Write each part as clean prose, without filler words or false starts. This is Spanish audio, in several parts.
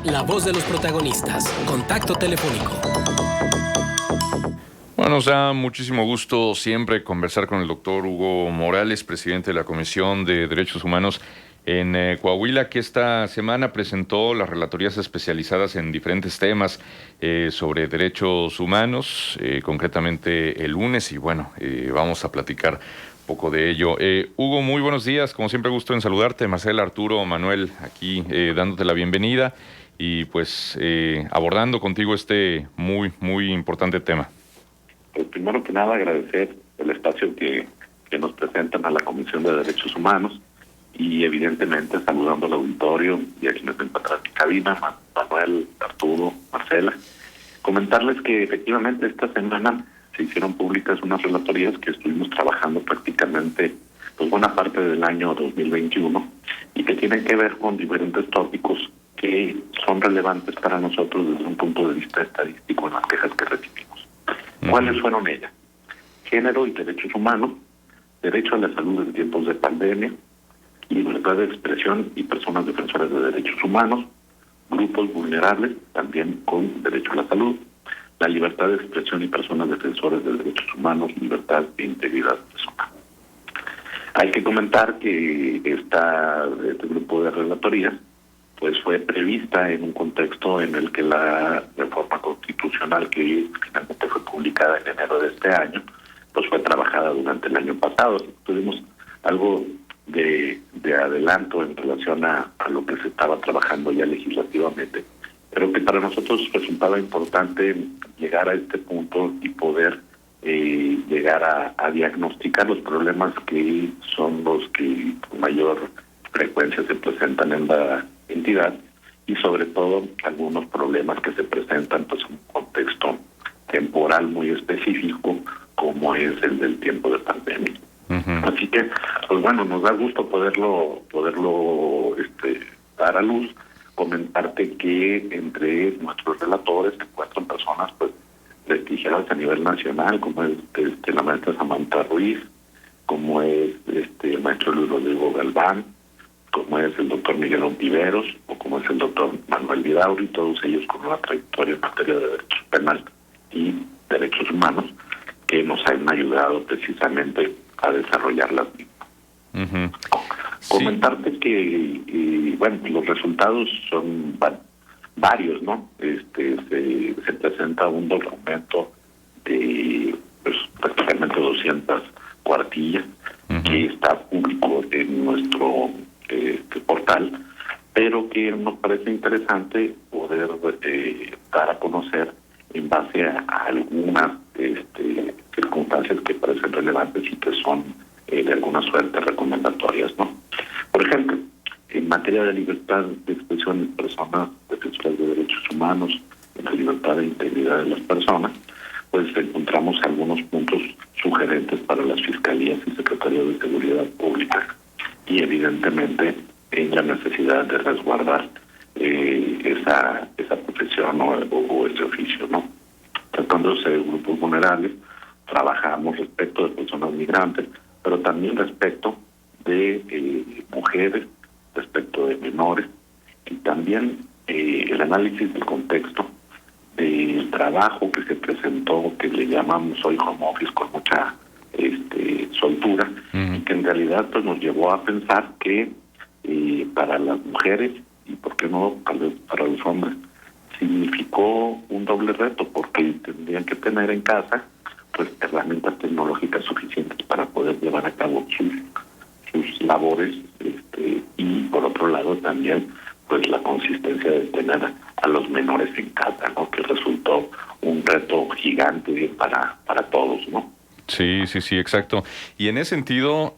La voz de los protagonistas. Contacto telefónico. Bueno, nos da muchísimo gusto siempre conversar con el doctor Hugo Morales, presidente de la Comisión de Derechos Humanos en Coahuila, que esta semana presentó las relatorías especializadas en diferentes temas sobre derechos humanos, concretamente el lunes, y bueno, vamos a platicar un poco de ello. Hugo, muy buenos días, como siempre gusto en saludarte. Marcela, Arturo, Manuel, aquí dándote la bienvenida y pues abordando contigo este muy importante tema. Pues primero que nada agradecer el espacio que nos presentan a la Comisión de Derechos Humanos y evidentemente saludando al auditorio y a quienes se encuentran en cabina, Manuel, Arturo, Marcela. Comentarles que efectivamente esta semana se hicieron públicas unas relatorías que estuvimos trabajando prácticamente pues buena parte del año 2021 y que tienen que ver con diferentes tópicos que son relevantes para nosotros desde un punto de vista estadístico en las quejas que recibimos. ¿Cuáles fueron ellas? Género y derechos humanos, derecho a la salud en tiempos de pandemia, libertad de expresión y personas defensoras de derechos humanos, grupos vulnerables, también con derecho a la salud, la libertad de expresión y personas defensoras de derechos humanos, libertad e integridad personal. Hay que comentar que este grupo de relatorías pues fue prevista en un contexto en el que la reforma constitucional que finalmente fue publicada en enero de este año, pues fue trabajada durante el año pasado. Tuvimos algo de adelanto en relación a lo que se estaba trabajando ya legislativamente, pero que para nosotros resultaba importante llegar a este punto y poder llegar a diagnosticar los problemas que son los que con mayor frecuencia se presentan en la entidad y sobre todo algunos problemas que se presentan pues en un contexto temporal muy específico como es el del tiempo de pandemia. Así que pues bueno, nos da gusto poderlo dar a luz, comentarte que entre nuestros relatores se encuentran personas pues prestigiadas a nivel nacional como es la maestra Samantha Ruiz, como es el maestro Luis Rodrigo Galván, como es el doctor Miguel Ontiveros o como es el doctor Manuel Vidaurri, todos ellos con una trayectoria en materia de derecho penal y derechos humanos que nos han ayudado precisamente a desarrollar las mismas. Comentarte que bueno, los resultados son varios, ¿no? Se presenta un documento de pues prácticamente 200 cuartillas que está público en nuestro portal, pero que nos parece interesante poder dar a conocer en base a algunas circunstancias que parecen relevantes y que son de alguna suerte recomendatorias, ¿no? Por ejemplo, en materia de libertad de expresión de personas defensoras de derechos humanos, en la libertad e integridad de las personas, pues encontramos algunos puntos sugerentes para las fiscalías y secretarías de seguridad pública y evidentemente en la necesidad de resguardar esa profesión o ese oficio, ¿no? Tratándose de grupos vulnerables, trabajamos respecto de personas migrantes, pero también respecto de mujeres, respecto de menores, y también el análisis del contexto del trabajo que se presentó, que le llamamos hoy home office con mucha soltura, y que en realidad pues nos llevó a pensar que para las mujeres y por qué no tal vez para los hombres significó un doble reto, porque tendrían que tener en casa pues herramientas tecnológicas suficientes para poder llevar a cabo sus labores, y por otro lado también pues la consistencia de tener a los menores en casa, ¿no? Que resultó un reto gigante para todos, ¿no? Sí, exacto. Y en ese sentido,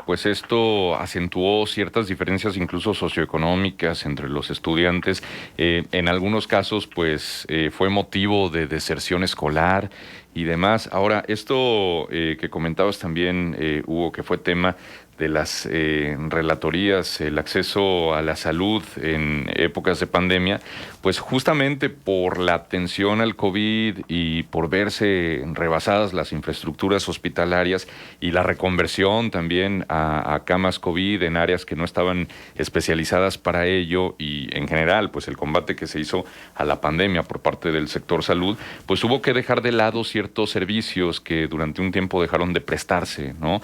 pues esto acentuó ciertas diferencias incluso socioeconómicas entre los estudiantes. En algunos casos, pues fue motivo de deserción escolar y demás. Ahora, esto que comentabas también, Hugo, que fue tema de las relatorías, el acceso a la salud en épocas de pandemia, pues justamente por la atención al COVID y por verse rebasadas las infraestructuras hospitalarias y la reconversión también a camas COVID en áreas que no estaban especializadas para ello, y en general pues el combate que se hizo a la pandemia por parte del sector salud, pues hubo que dejar de lado ciertos servicios que durante un tiempo dejaron de prestarse, ¿no?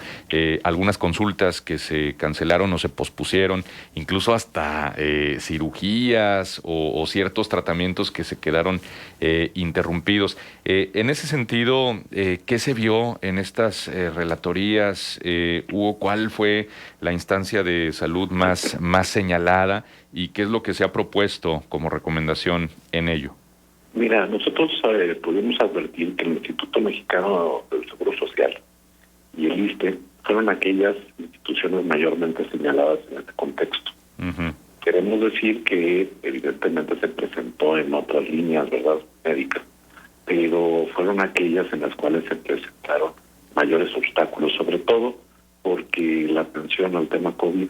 Algunas consultas que se cancelaron o se pospusieron, incluso hasta cirugías o ciertos tratamientos que se quedaron interrumpidos. En ese sentido, ¿qué se vio en estas relatorías? Hugo, ¿cuál fue la instancia de salud más señalada y qué es lo que se ha propuesto como recomendación en ello? Mira, nosotros pudimos advertir que el Instituto Mexicano del Seguro Social y el ISSSTE fueron aquellas instituciones mayormente señaladas en este contexto. Uh-huh. Queremos decir que evidentemente se presentó en otras líneas, ¿verdad?, médicas, pero fueron aquellas en las cuales se presentaron mayores obstáculos, sobre todo porque la atención al tema COVID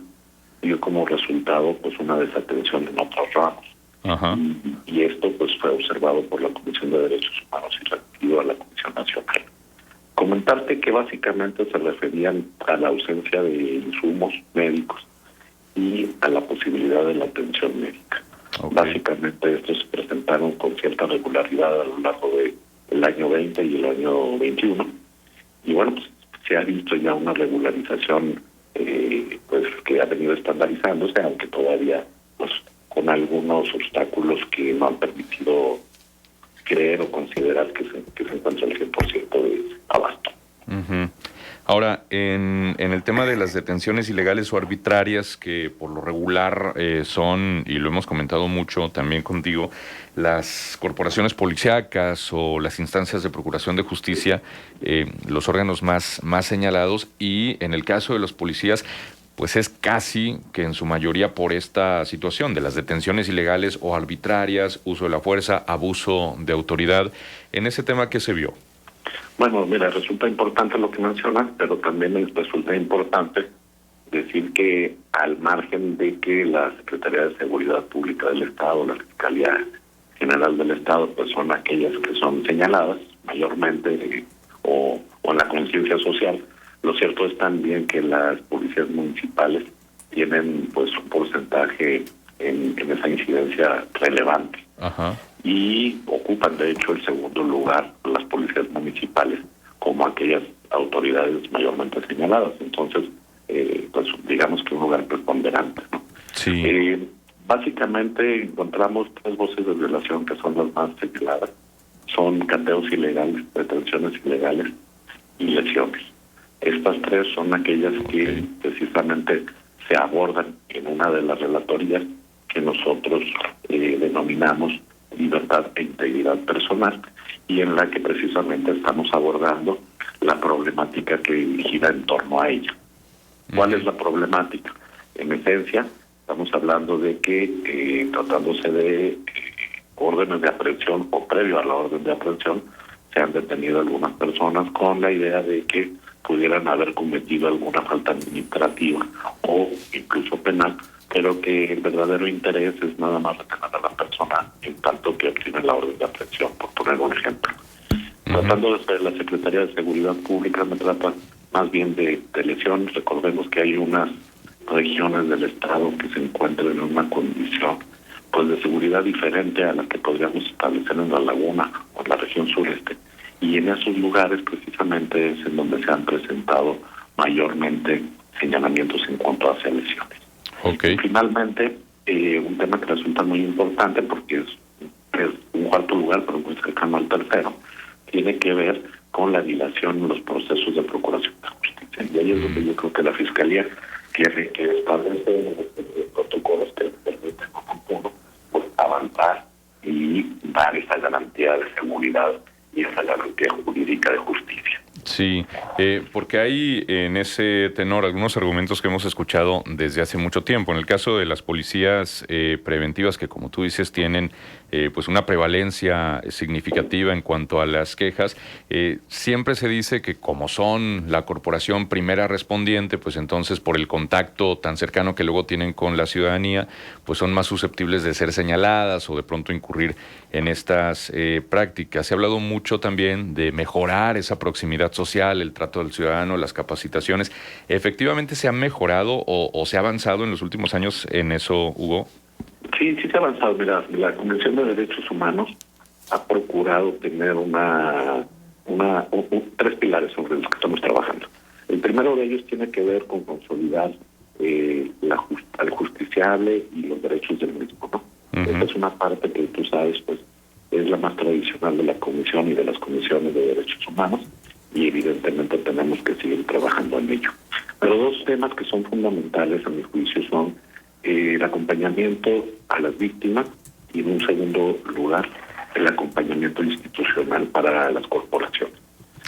dio como resultado pues una desatención en otros ramos. Uh-huh. Y esto pues fue observado por la Comisión de Derechos Humanos y referido a la Comisión Nacional. Comentarte que básicamente se referían a la ausencia de insumos médicos y a la posibilidad de la atención médica. Okay. Básicamente estos se presentaron con cierta regularidad a lo largo del año 20 y el año 21. Y bueno, pues se ha visto ya una regularización pues que ha venido estandarizándose, aunque todavía pues con algunos obstáculos que no han permitido creer o considerar que se encuentra el 100% de abasto. Uh-huh. Ahora, en el tema de las detenciones ilegales o arbitrarias, que por lo regular son, y lo hemos comentado mucho también contigo, las corporaciones policíacas o las instancias de procuración de justicia, los órganos más señalados, y en el caso de los policías, pues es casi que en su mayoría por esta situación de las detenciones ilegales o arbitrarias, uso de la fuerza, abuso de autoridad. En ese tema, ¿qué se vio? Bueno, mira, resulta importante lo que mencionas, pero también resulta importante decir que al margen de que la Secretaría de Seguridad Pública del Estado, la Fiscalía General del Estado, pues son aquellas que son señaladas mayormente o en la conciencia social, lo cierto es también que las policías municipales tienen pues un porcentaje en esa incidencia relevante. Ajá. Y ocupan de hecho el segundo lugar las policías municipales como aquellas autoridades mayormente señaladas. Entonces, pues digamos que un lugar preponderante, ¿no? Sí. Básicamente encontramos tres voces de violación que son las más señaladas. Son cateos ilegales, detenciones ilegales y lesiones. Estas tres son aquellas que precisamente se abordan en una de las relatorías que nosotros denominamos libertad e integridad personal, y en la que precisamente estamos abordando la problemática que gira en torno a ella. ¿Cuál es la problemática? En esencia, estamos hablando de que tratándose de órdenes de aprehensión o previo a la orden de aprehensión, se han detenido algunas personas con la idea de que pudieran haber cometido alguna falta administrativa o incluso penal, pero que el verdadero interés es nada más retener a la persona en tanto que obtiene la orden de aprehensión, por poner un ejemplo. Uh-huh. Tratando de la Secretaría de Seguridad Pública, me trata más bien de lesiones. Recordemos que hay unas regiones del Estado que se encuentran en una condición pues de seguridad diferente a la que podríamos establecer en la Laguna o en la región sureste. Y en esos lugares precisamente es en donde se han presentado mayormente señalamientos en cuanto a lesiones. Okay. Y finalmente, un tema que resulta muy importante porque es un cuarto lugar, pero muy cercano al tercero, tiene que ver con la dilación en los procesos de procuración de justicia. Y ahí es donde yo creo que la Fiscalía tiene que establecer protocolos que permiten pues, avanzar y dar esa garantía de seguridad y esa garantía jurídica de justicia. Sí, porque hay en ese tenor algunos argumentos que hemos escuchado desde hace mucho tiempo. En el caso de las policías preventivas, que como tú dices tienen pues una prevalencia significativa en cuanto a las quejas, siempre se dice que como son la corporación primera respondiente, pues entonces por el contacto tan cercano que luego tienen con la ciudadanía, pues son más susceptibles de ser señaladas o de pronto incurrir en estas prácticas. Se ha hablado mucho también de mejorar esa proximidad social, el trato del ciudadano, las capacitaciones. ¿Efectivamente se ha mejorado o se ha avanzado en los últimos años en eso, Hugo? Sí, sí se ha avanzado. Mira, la Convención de Derechos Humanos ha procurado tener tres pilares sobre los que estamos trabajando. El primero de ellos tiene que ver con consolidar al justiciable y los derechos del mismo, ¿no? Esta es una parte que tú sabes, pues, es la más tradicional de la Comisión y de las comisiones de derechos humanos, y evidentemente tenemos que seguir trabajando en ello. Pero dos temas que son fundamentales a mi juicio son el acompañamiento a las víctimas y, en un segundo lugar, el acompañamiento institucional para las corporaciones.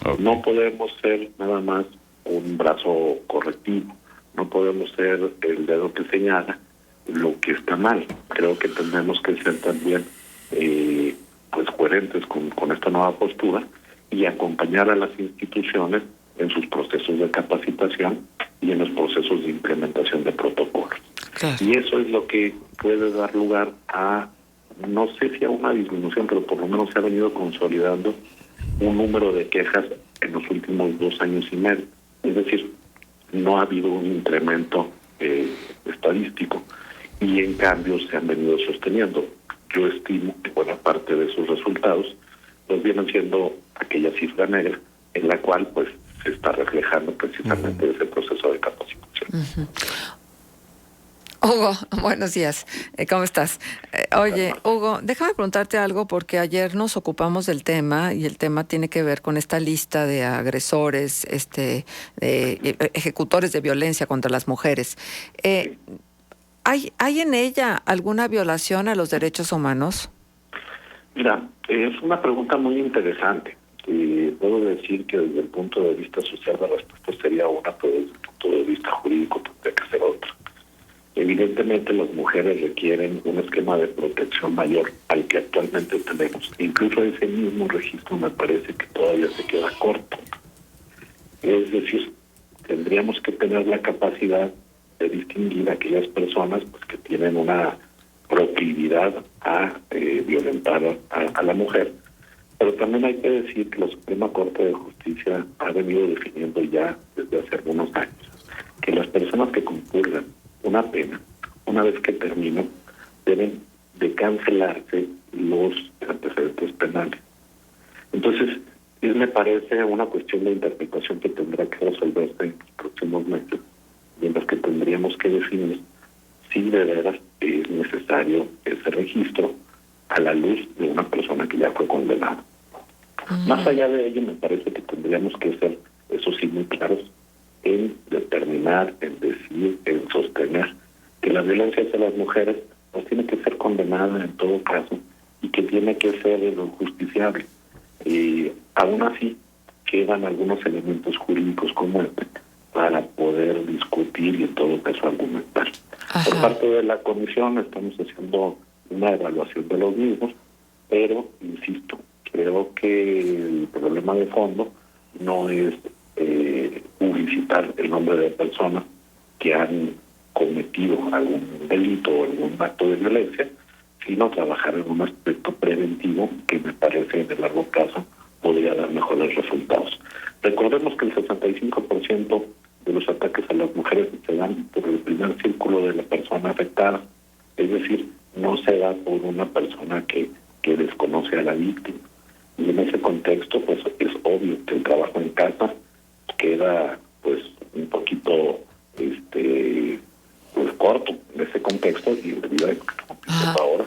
Okay. No podemos ser nada más un brazo correctivo, no podemos ser el dedo que señala lo que está mal. Creo que tenemos que ser también pues coherentes con esta nueva postura y acompañar a las instituciones en sus procesos de capacitación y en los procesos de implementación de protocolos. Claro. Y eso es lo que puede dar lugar a, no sé si a una disminución, pero por lo menos se ha venido consolidando un número de quejas en los últimos 2 años y medio. Es decir, no ha habido un incremento estadístico, y en cambio se han venido sosteniendo. Yo estimo que buena parte de esos resultados pues vienen siendo aquella cifra negra en la cual pues se está reflejando precisamente ese proceso de capacitación. Hugo, buenos días. ¿Cómo estás? Oye, Hugo, déjame preguntarte algo, porque ayer nos ocupamos del tema y el tema tiene que ver con esta lista de agresores, ejecutores de violencia contra las mujeres. ¿Hay en ella alguna violación a los derechos humanos? Mira, es una pregunta muy interesante. Puedo decir que desde el punto de vista social la respuesta sería una, pero desde el punto de vista jurídico tendría que ser otra. Evidentemente las mujeres requieren un esquema de protección mayor al que actualmente tenemos. Incluso ese mismo registro me parece que todavía se queda corto. Es decir, tendríamos que tener la capacidad de distinguir a aquellas personas pues que tienen una proclividad a violentar a la mujer. Pero también hay que decir que la Suprema Corte de Justicia ha venido definiendo ya desde hace algunos años que las personas que compurgan una pena, una vez que termina, deben de cancelarse los antecedentes penales. Entonces, me parece una cuestión de interpretación que tendrá que resolverse en los próximos meses, y en los que tendríamos que definir si de veras es necesario ese registro a la luz de una persona que ya fue condenada. Más allá de ello, me parece que tendríamos que ser, eso sí, muy claros en determinar, en decir, en sostener que la violencia hacia las mujeres pues tiene que ser condenada en todo caso y que tiene que ser justiciable. Aún así, quedan algunos elementos jurídicos como este para poder discutir y en todo caso argumentar. Ajá. Por parte de la comisión estamos haciendo una evaluación de los mismos, pero, insisto, creo que el problema de fondo no es publicitar el nombre de personas que han cometido algún delito o algún acto de violencia, sino trabajar en un aspecto preventivo que me parece en el largo plazo podría dar mejores resultados. Recordemos que el 65% de los ataques a las mujeres se dan por el primer círculo de la persona afectada, es decir, no se da por una persona que desconoce a la víctima. Y en ese contexto, pues es obvio que el trabajo en casa queda pues un poquito pues corto en ese contexto y en medida de que estamos ahora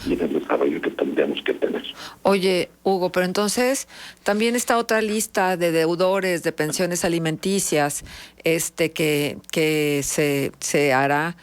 y en el desarrollo que tendríamos que tener. Oye, Hugo, pero entonces también está otra lista de deudores de pensiones alimenticias que se hará.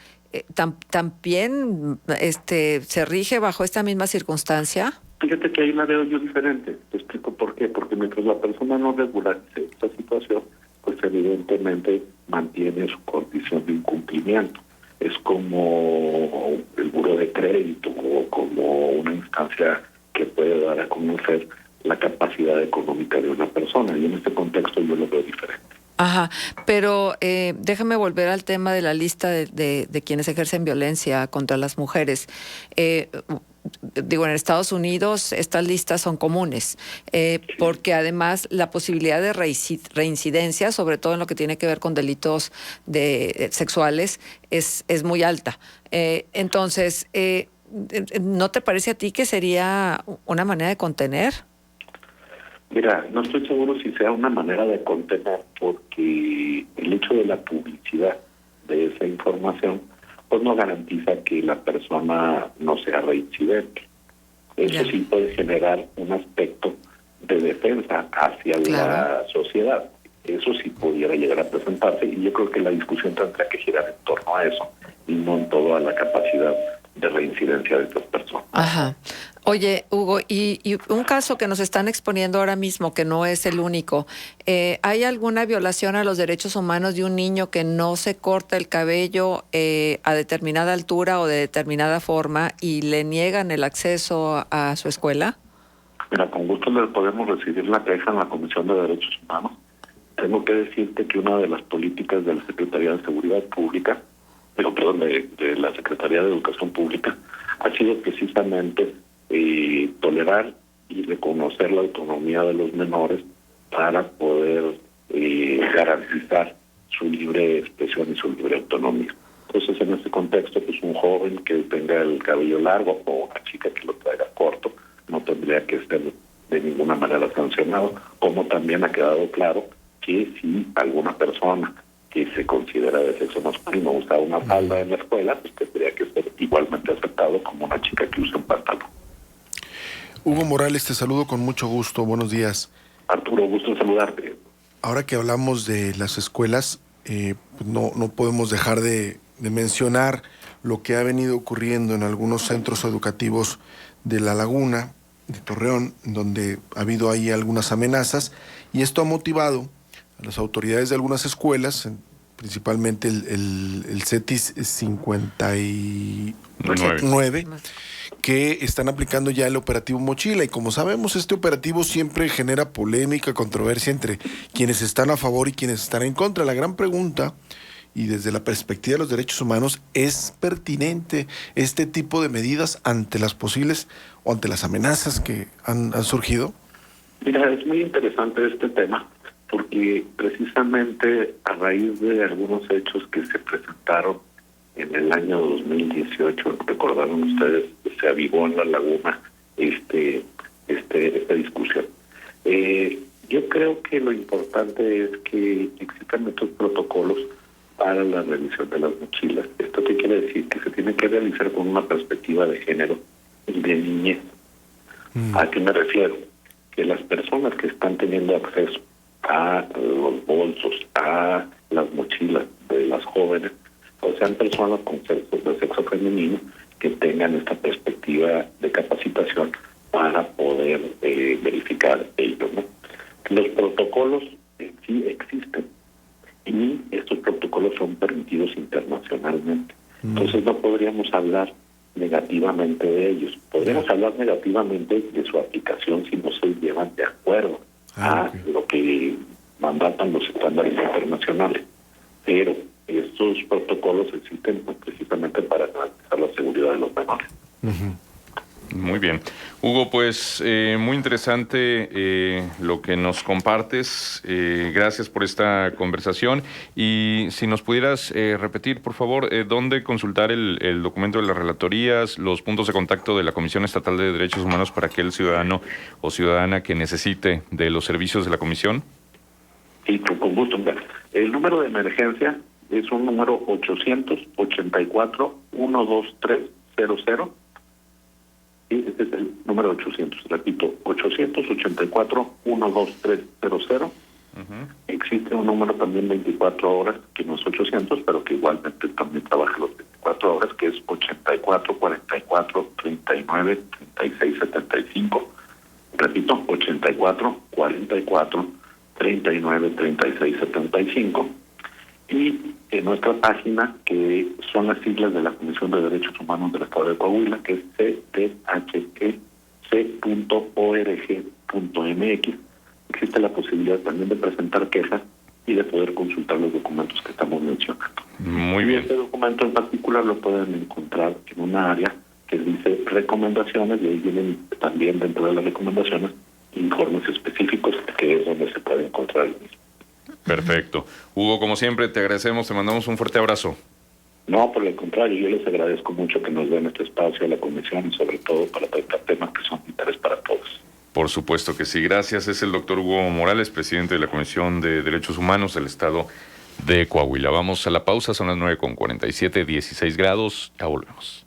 ¿También se rige bajo esta misma circunstancia? Fíjate que ahí la veo yo diferente. Te explico por qué. Porque mientras la persona no regularice esta situación, pues evidentemente mantiene su condición de incumplimiento. Es como el buró de crédito o como una instancia que puede dar a conocer la capacidad económica de una persona. Y en este contexto yo lo veo diferente. Ajá, pero déjame volver al tema de la lista de quienes ejercen violencia contra las mujeres. Digo, en Estados Unidos estas listas son comunes, porque además la posibilidad de reincidencia, sobre todo en lo que tiene que ver con delitos sexuales, es muy alta. Entonces, ¿no te parece a ti que sería una manera de contener? Mira, no estoy seguro si sea una manera de contener, porque el hecho de la publicidad de esa información pues no garantiza que la persona no sea reincidente. Eso sí puede generar un aspecto de defensa hacia la sociedad. Eso sí pudiera llegar a presentarse, y yo creo que la discusión tendrá que girar en torno a eso y no en todo a la capacidad de reincidencia de estas personas. Ajá. Oye, Hugo, y un caso que nos están exponiendo ahora mismo, que no es el único, ¿hay alguna violación a los derechos humanos de un niño que no se corta el cabello a determinada altura o de determinada forma y le niegan el acceso a su escuela? Mira, con gusto le podemos recibir la queja en la Comisión de Derechos Humanos. Tengo que decirte que una de las políticas de la Secretaría de Seguridad Pública, de la Secretaría de Educación Pública, ha sido precisamente tolerar y reconocer la autonomía de los menores para poder garantizar su libre expresión y su libre autonomía. Entonces, en este contexto, pues un joven que tenga el cabello largo o una chica que lo traiga corto no tendría que ser de ninguna manera sancionado, como también ha quedado claro que si alguna persona que se considera de sexo masculino usa una falda en la escuela, pues tendría que ser igualmente aceptado como una chica que usa un pantalón. Hugo Morales, te saludo con mucho gusto. Buenos días. Arturo, gusto en saludarte. Ahora que hablamos de las escuelas, no podemos dejar de mencionar lo que ha venido ocurriendo en algunos centros educativos de La Laguna, de Torreón, donde ha habido ahí algunas amenazas, y esto ha motivado a las autoridades de algunas escuelas, principalmente el CETIS 59, que están aplicando ya el operativo Mochila. Y como sabemos, este operativo siempre genera polémica, controversia entre quienes están a favor y quienes están en contra. La gran pregunta, y desde la perspectiva de los derechos humanos, ¿es pertinente este tipo de medidas ante las posibles o ante las amenazas que han surgido? Mira, es muy interesante este tema, porque precisamente a raíz de algunos hechos que se presentaron en el año 2018, recordaron ustedes, se avivó en La Laguna esta discusión. Yo creo que lo importante es que existan estos protocolos para la revisión de las mochilas. ¿Esto qué quiere decir? Que se tiene que realizar con una perspectiva de género y de niñez. ¿A qué me refiero? Que las personas que están teniendo acceso a los bolsos, a las mochilas de las jóvenes, o sean personas con sexo femenino que tengan esta perspectiva de capacitación para poder verificar ello, ¿no? Los protocolos sí existen y estos protocolos son permitidos internacionalmente. Entonces no podríamos hablar negativamente de ellos. Podríamos hablar negativamente de su aplicación si no se llevan de acuerdo a lo que mandatan los estándares internacionales. Pero estos protocolos existen precisamente para garantizar la seguridad de los menores. Muy bien. Hugo, pues muy interesante lo que nos compartes. Gracias por esta conversación. Y si nos pudieras repetir, por favor, dónde consultar el documento de las relatorías, los puntos de contacto de la Comisión Estatal de Derechos Humanos para aquel ciudadano o ciudadana que necesite de los servicios de la Comisión. Sí, con gusto. El número de emergencia es un número 884-12300. Sí, este es el número 800, repito, 884-12300. Existe un número también 24 horas, que no es 800, pero que igualmente también trabaja los 24 horas, que es 84 44 39 36 75. Repito, 84 44 39 36 75. Y en nuestra página, que son las siglas de la Comisión de Derechos Humanos del Estado de Coahuila, que es cdhec.org.mx, existe la posibilidad también de presentar quejas y de poder consultar los documentos que estamos mencionando. Muy Y bien. este documento en particular lo pueden encontrar en una área que dice recomendaciones, y ahí vienen también dentro de las recomendaciones informes específicos, que es donde se puede encontrar el mismo. Perfecto. Hugo, como siempre, te agradecemos, te mandamos un fuerte abrazo. No, por el contrario, yo les agradezco mucho que nos den este espacio a la comisión y sobre todo para tratar temas que son de interés para todos. Por supuesto que sí. Gracias. Es el doctor Hugo Morales, presidente de la Comisión de Derechos Humanos del Estado de Coahuila. Vamos a la pausa, son las 9:47, 16 grados. Ya volvemos.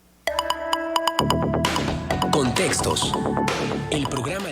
Contextos. El programa